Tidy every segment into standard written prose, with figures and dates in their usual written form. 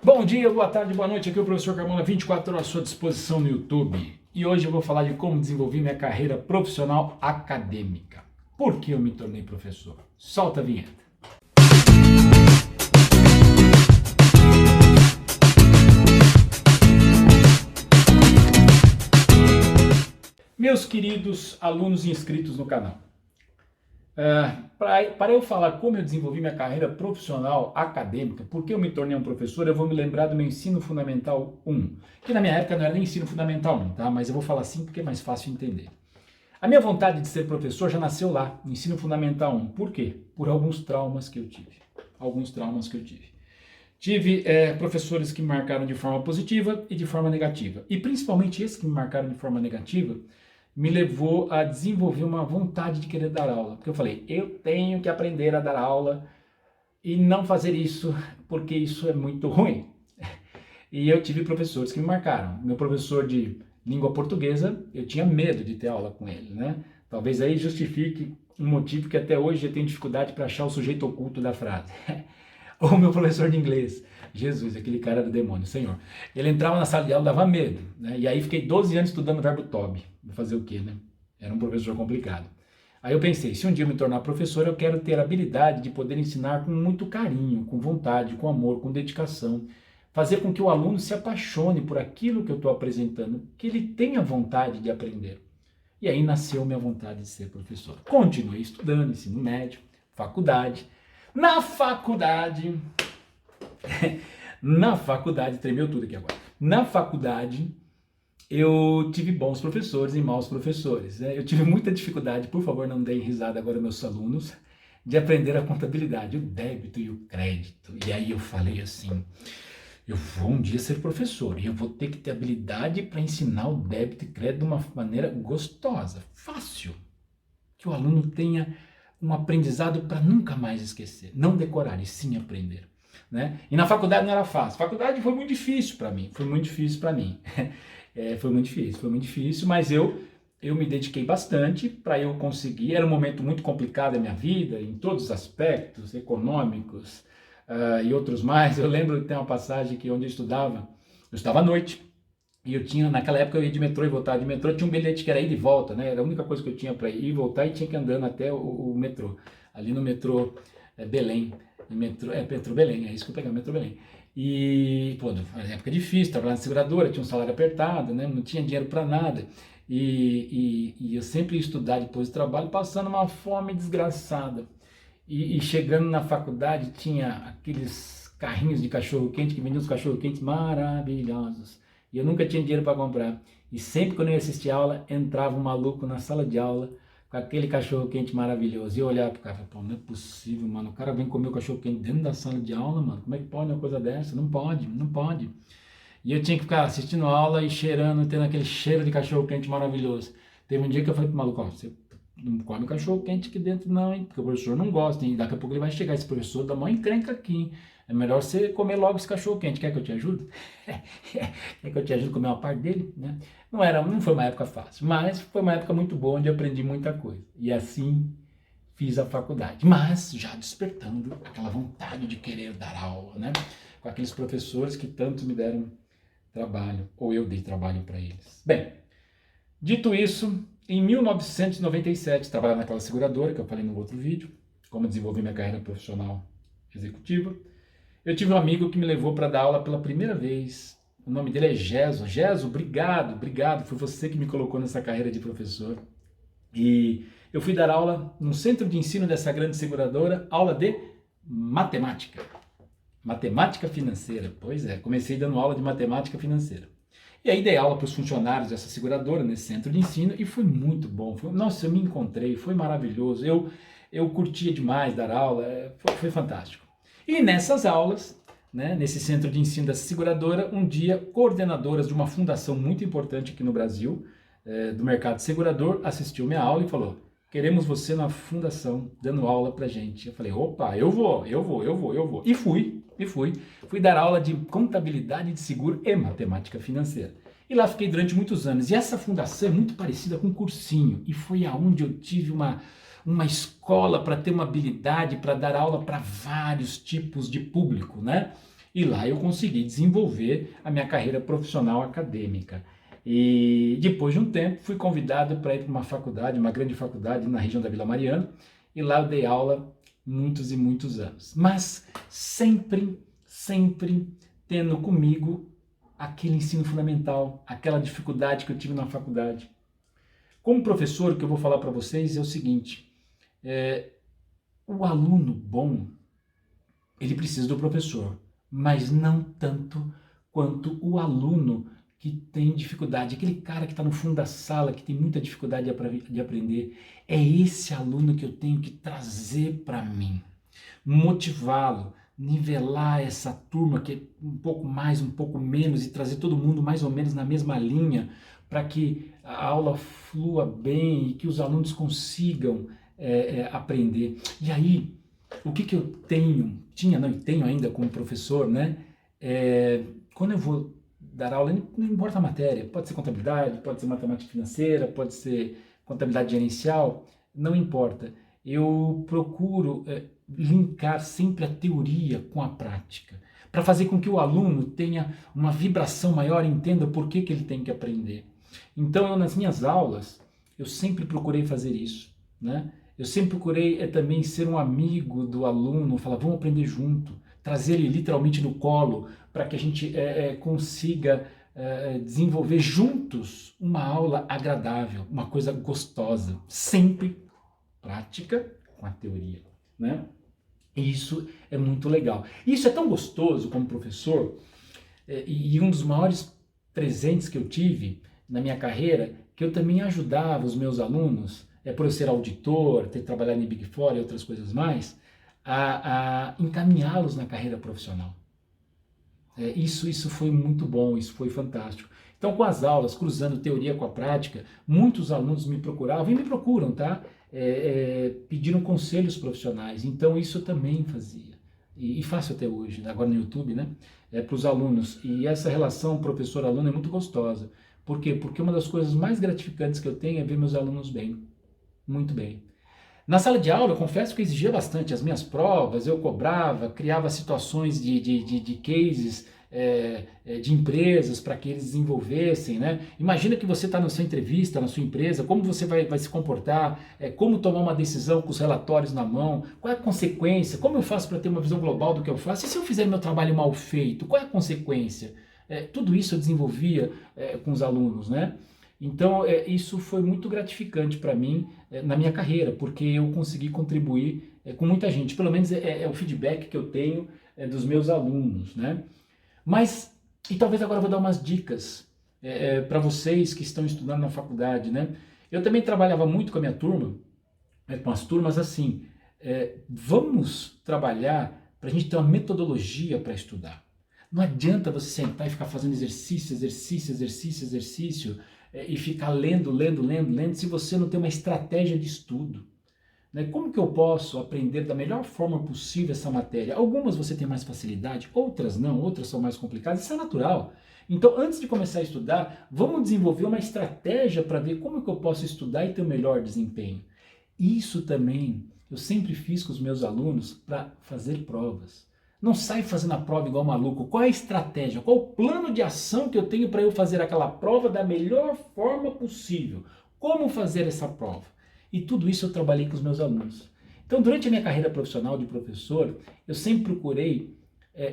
Bom dia, boa tarde, boa noite, aqui é o professor Carmona, 24 horas à sua disposição no YouTube. E hoje eu vou falar de como desenvolver minha carreira profissional acadêmica. Por que eu me tornei professor? Solta a vinheta. Meus queridos alunos inscritos no canal, para eu falar como eu desenvolvi minha carreira profissional acadêmica, porque eu me tornei um professor, eu vou me lembrar do meu ensino fundamental 1, que na minha época não era nem ensino fundamental 1, tá? Mas eu vou falar assim porque é mais fácil entender. A minha vontade de ser professor já nasceu lá, no ensino fundamental 1. Por quê? Por alguns traumas que eu tive. Tive professores que me marcaram de forma positiva e de forma negativa. E principalmente esses que me marcaram de forma negativa me levou a desenvolver uma vontade de querer dar aula. Porque eu falei, eu tenho que aprender a dar aula e não fazer isso, porque isso é muito ruim. E eu tive professores que me marcaram. Meu professor de língua portuguesa, eu tinha medo de ter aula com ele, né? Talvez aí justifique um motivo que até hoje eu tenho dificuldade para achar o sujeito oculto da frase. Ou meu professor de inglês, Jesus, aquele cara do demônio, Senhor. Ele entrava na sala de aula, dava medo, né? E aí fiquei 12 anos estudando o verbo to be. Vou fazer o quê, né? Era um professor complicado. Aí eu pensei, se um dia eu me tornar professor, eu quero ter a habilidade de poder ensinar com muito carinho, com vontade, com amor, com dedicação. Fazer com que o aluno se apaixone por aquilo que eu estou apresentando, que ele tenha vontade de aprender. E aí nasceu minha vontade de ser professor. Continuei estudando, ensino médio, faculdade. Na faculdade, tremeu tudo aqui agora. Na faculdade, eu tive bons professores e maus professores. Eu tive muita dificuldade, por favor, não deem risada agora meus alunos, de aprender a contabilidade, o débito e o crédito. E aí eu falei assim, eu vou um dia ser professor e eu vou ter que ter habilidade para ensinar o débito e crédito de uma maneira gostosa, fácil, que o aluno tenha um aprendizado para nunca mais esquecer, não decorar e sim aprender, né? E na faculdade não era fácil, a faculdade foi muito difícil para mim, foi muito difícil, mas eu me dediquei bastante para eu conseguir. Era um momento muito complicado da minha vida, em todos os aspectos, econômicos e outros mais. Eu lembro que tem uma passagem que onde eu estava à noite, e eu tinha, naquela época eu ia de metrô e voltava de metrô, tinha um bilhete que era ida e volta, né? Era a única coisa que eu tinha para ir e voltar, e tinha que ir andando até o metrô, ali no metrô Belém, metrô Belém, é isso que eu pegava, metrô Belém. E, pô, na época difícil, trabalhava na seguradora, tinha um salário apertado, né? Não tinha dinheiro para nada, e eu sempre ia estudar depois do trabalho, passando uma fome desgraçada. E chegando na faculdade, tinha aqueles carrinhos de cachorro-quente que vendiam os cachorro-quentes maravilhosos. E eu nunca tinha dinheiro para comprar. E sempre quando eu ia assistir aula, entrava um maluco na sala de aula com aquele cachorro-quente maravilhoso. E eu olhava pro cara e falava, pô, não é possível, mano. O cara vem comer o cachorro-quente dentro da sala de aula, mano. Como é que pode uma coisa dessa? Não pode, não pode. E eu tinha que ficar assistindo aula e cheirando, tendo aquele cheiro de cachorro-quente maravilhoso. Teve um dia que eu falei pro maluco, ó, você não come cachorro-quente aqui dentro não, hein? Porque o professor não gosta, hein? Daqui a pouco ele vai chegar, esse professor dá uma encrenca aqui, hein? É melhor você comer logo esse cachorro-quente. Quer que eu te ajude? Quer que eu te ajude a comer uma parte dele? Né? Não foi uma época fácil, mas foi uma época muito boa, onde eu aprendi muita coisa. E assim fiz a faculdade. Mas já despertando aquela vontade de querer dar aula, né? Com aqueles professores que tanto me deram trabalho, ou eu dei trabalho para eles. Bem, dito isso, em 1997, trabalhava naquela seguradora que eu falei no outro vídeo, como desenvolver minha carreira profissional executiva. Eu tive um amigo que me levou para dar aula pela primeira vez. O nome dele é Geso. Geso, obrigado. Foi você que me colocou nessa carreira de professor. E eu fui dar aula no centro de ensino dessa grande seguradora, aula de matemática. Matemática financeira. Pois é, comecei dando aula de matemática financeira. E aí dei aula para os funcionários dessa seguradora, nesse centro de ensino, e foi muito bom. Nossa, eu me encontrei, foi maravilhoso. Eu curtia demais dar aula, foi fantástico. E nessas aulas, né, nesse centro de ensino dessa seguradora, um dia, coordenadoras de uma fundação muito importante aqui no Brasil, do mercado segurador, assistiu minha aula e falou, queremos você na fundação, dando aula pra gente. Eu falei, opa, eu vou. E fui dar aula de contabilidade de seguro e matemática financeira. E lá fiquei durante muitos anos. E essa fundação é muito parecida com um cursinho, e foi aonde eu tive uma escola para ter uma habilidade para dar aula para vários tipos de público, né? E lá eu consegui desenvolver a minha carreira profissional acadêmica. E depois de um tempo fui convidado para ir para uma faculdade, uma grande faculdade na região da Vila Mariana, e lá eu dei aula muitos e muitos anos. Mas sempre tendo comigo aquele ensino fundamental, aquela dificuldade que eu tive na faculdade. Como professor, o que eu vou falar para vocês é o seguinte, o aluno bom, ele precisa do professor, mas não tanto quanto o aluno que tem dificuldade, aquele cara que está no fundo da sala, que tem muita dificuldade de aprender. É esse aluno que eu tenho que trazer para mim, motivá-lo, nivelar essa turma que é um pouco mais, um pouco menos, e trazer todo mundo mais ou menos na mesma linha, para que a aula flua bem e que os alunos consigam aprender. E aí, o que eu tinha, não, e tenho ainda como professor, né? Quando eu vou dar aula, não importa a matéria, pode ser contabilidade, pode ser matemática financeira, pode ser contabilidade gerencial, não importa. Eu procuro linkar sempre a teoria com a prática, para fazer com que o aluno tenha uma vibração maior e entenda por que ele tem que aprender. Então, eu, nas minhas aulas, eu sempre procurei fazer isso, né? Eu sempre procurei também ser um amigo do aluno, falar, vamos aprender junto, trazer ele literalmente no colo, para que a gente consiga desenvolver juntos uma aula agradável, uma coisa gostosa, sempre prática com a teoria, né? E isso é muito legal. Isso é tão gostoso como professor, e um dos maiores presentes que eu tive na minha carreira, que eu também ajudava os meus alunos, por eu ser auditor, ter trabalhado em Big Four e outras coisas mais, a encaminhá-los na carreira profissional. Isso foi muito bom, isso foi fantástico. Então, com as aulas, cruzando teoria com a prática, muitos alunos me procuravam e me procuram, tá? Pediram conselhos profissionais. Então, isso eu também fazia. E faço até hoje, agora no YouTube, né? Para os alunos. E essa relação professor-aluno é muito gostosa. Por quê? Porque uma das coisas mais gratificantes que eu tenho é ver meus alunos bem. Muito bem. Na sala de aula, eu confesso que eu exigia bastante as minhas provas, eu cobrava, criava situações de cases de empresas para que eles desenvolvessem, né? Imagina que você está na sua entrevista, na sua empresa, como você vai se comportar, como tomar uma decisão com os relatórios na mão, qual é a consequência, como eu faço para ter uma visão global do que eu faço, e se eu fizer meu trabalho mal feito, qual é a consequência? Tudo isso eu desenvolvia com os alunos, né? Então, isso foi muito gratificante para mim na minha carreira, porque eu consegui contribuir com muita gente. Pelo menos é o feedback que eu tenho dos meus alunos, né? Mas, e talvez agora eu vou dar umas dicas para vocês que estão estudando na faculdade, né? Eu também trabalhava muito com a minha turma, com as turmas assim, vamos trabalhar para a gente ter uma metodologia para estudar. Não adianta você sentar e ficar fazendo exercício, e ficar lendo, se você não tem uma estratégia de estudo. Né? Como que eu posso aprender da melhor forma possível essa matéria? Algumas você tem mais facilidade, outras não, outras são mais complicadas, isso é natural. Então, antes de começar a estudar, vamos desenvolver uma estratégia para ver como que eu posso estudar e ter o melhor desempenho. Isso também eu sempre fiz com os meus alunos para fazer provas. Não sai fazendo a prova igual maluco. Qual é a estratégia? Qual o plano de ação que eu tenho para eu fazer aquela prova da melhor forma possível? Como fazer essa prova? E tudo isso eu trabalhei com os meus alunos. Então, durante a minha carreira profissional de professor, eu sempre procurei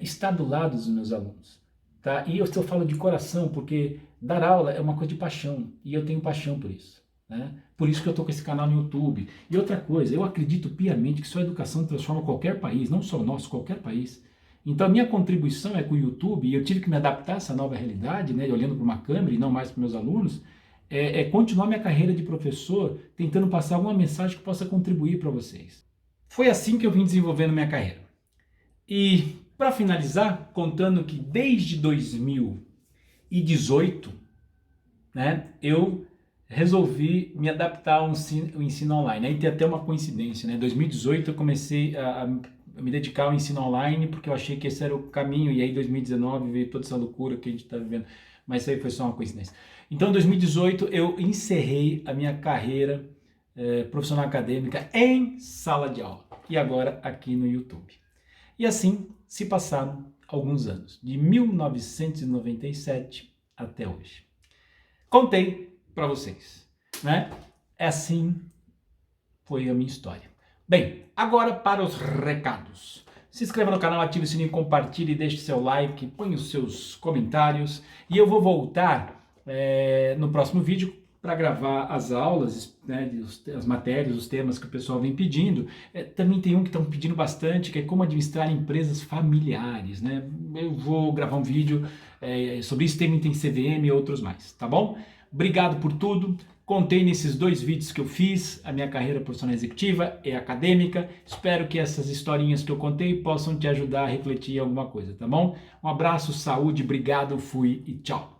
estar do lado dos meus alunos. Tá? E eu falo de coração, porque dar aula é uma coisa de paixão. E eu tenho paixão por isso. Né? Por isso que eu estou com esse canal no YouTube. E outra coisa, eu acredito piamente que só a educação transforma qualquer país, não só o nosso, qualquer país. Então a minha contribuição é com o YouTube, e eu tive que me adaptar a essa nova realidade, né, olhando para uma câmera e não mais para meus alunos, continuar minha carreira de professor, tentando passar alguma mensagem que possa contribuir para vocês. Foi assim que eu vim desenvolvendo minha carreira. E para finalizar, contando que desde 2018, né, eu resolvi me adaptar ao ensino online. Aí tem até uma coincidência, né? Em 2018 eu comecei a me dedicar ao ensino online porque eu achei que esse era o caminho, e aí em 2019 veio toda essa loucura que a gente está vivendo. Mas isso aí foi só uma coincidência. Então em 2018 eu encerrei a minha carreira profissional acadêmica em sala de aula. E agora aqui no YouTube. E assim se passaram alguns anos, de 1997 até hoje. Contei para vocês, né? É assim foi a minha história. Bem, agora para os recados. Se inscreva no canal, ative o sininho, compartilhe, deixe seu like, põe os seus comentários e eu vou voltar no próximo vídeo para gravar as aulas, né, as matérias, os temas que o pessoal vem pedindo. Também tem um que estão pedindo bastante, que é como administrar empresas familiares, né? Eu vou gravar um vídeo sobre isso, tem CVM e outros mais, tá bom? Obrigado por tudo. Contei nesses 2 vídeos que eu fiz, a minha carreira profissional executiva e acadêmica. Espero que essas historinhas que eu contei possam te ajudar a refletir em alguma coisa, tá bom? Um abraço, saúde, obrigado, fui e tchau!